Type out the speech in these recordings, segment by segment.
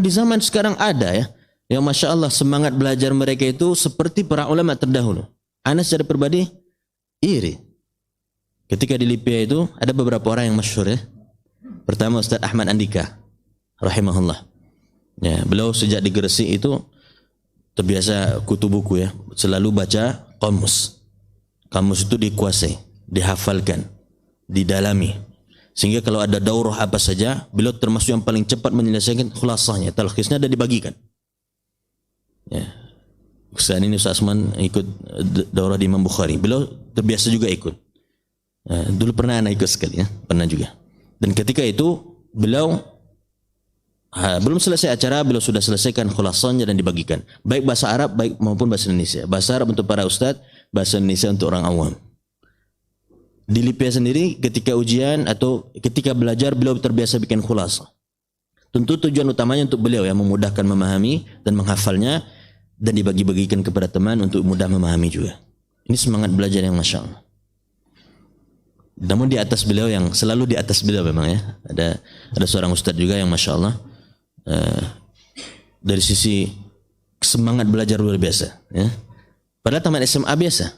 Di zaman sekarang ada ya, yang Masya Allah semangat belajar mereka itu seperti para ulama terdahulu. Ana secara pribadi iri. Ketika di Libya itu ada beberapa orang yang masyhur ya. Pertama Ustaz Ahmad Andika, rahimahullah. Ya, beliau sejak di Gresik itu terbiasa kutu buku ya, selalu baca kamus. Kamus itu dikuasai, dihafalkan, didalami. Sehingga kalau ada daurah apa saja, beliau termasuk yang paling cepat menyelesaikan khulasahnya, talkhisnya dan dibagikan. Ya. Ustaz ini Ustaz Asman ikut daurah di Imam Bukhari. Beliau terbiasa juga ikut. Dulu pernah anak ikut sekali ya, pernah juga. Dan ketika itu beliau belum selesai acara, beliau sudah selesaikan khulasahnya dan dibagikan. Baik bahasa Arab baik maupun bahasa Indonesia. Bahasa Arab untuk para ustadz, bahasa Indonesia untuk orang awam. Di Libya sendiri ketika ujian atau ketika belajar beliau terbiasa bikin khulasah. Tentu tujuan utamanya untuk beliau yang memudahkan memahami dan menghafalnya dan dibagi-bagikan kepada teman untuk mudah memahami juga. Ini semangat belajar yang Masya Allah. Namun di atas beliau yang selalu di atas beliau memang ya. Ada seorang ustadz juga yang Masya Allah dari sisi semangat belajar luar biasa ya. Padahal tamat SMA biasa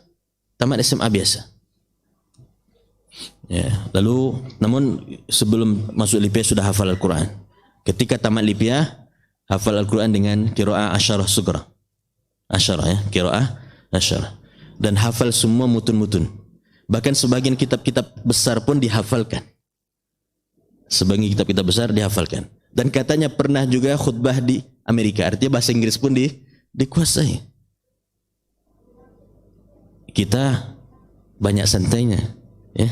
ya. Lalu namun sebelum masuk Libya sudah hafal Al-Quran. Ketika tamat Libya hafal Al-Quran dengan qiraah asyarah sugra, asyarah ya, qiraah asyarah, dan hafal semua mutun-mutun. Bahkan sebagian kitab-kitab besar pun dihafalkan. Sebagian kitab-kitab besar dihafalkan. Dan katanya pernah juga khutbah di Amerika. Artinya bahasa Inggris pun dikuasai. Kita banyak santainya. Ya.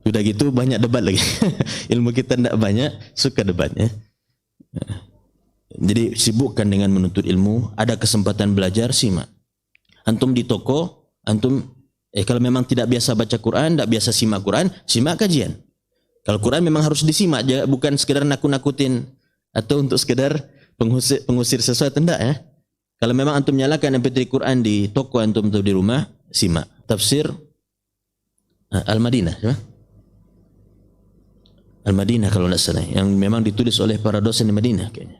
Sudah gitu banyak debat lagi. Ilmu kita tidak banyak, suka debat. Ya. Jadi sibukkan dengan menuntut ilmu. Ada kesempatan belajar, simak. Antum di toko, antum kalau memang tidak biasa baca Quran, tidak biasa simak Quran, simak kajian. Kalau Quran memang harus disimak, bukan sekedar nakut-nakutin atau untuk sekedar pengusir sesuatu, tidak ya. Kalau memang antum nyalakan MP3 Quran di toko antum atau di rumah, simak tafsir Al-Madinah, ya? Al-Madinah kalau tidak salah, yang memang ditulis oleh para dosen di Madinah kayaknya.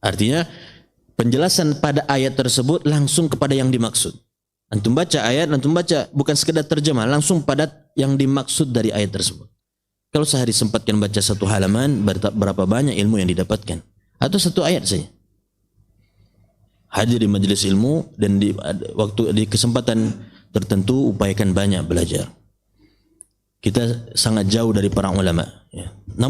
Artinya penjelasan pada ayat tersebut langsung kepada yang dimaksud. Antum baca ayat, antum baca bukan sekedar terjemah, langsung pada yang dimaksud dari ayat tersebut. Kalau sehari sempatkan baca satu halaman, berapa banyak ilmu yang didapatkan? Atau satu ayat saja. Hadir di majelis ilmu dan di kesempatan tertentu upayakan banyak belajar. Kita sangat jauh dari para ulama. Ya. Namun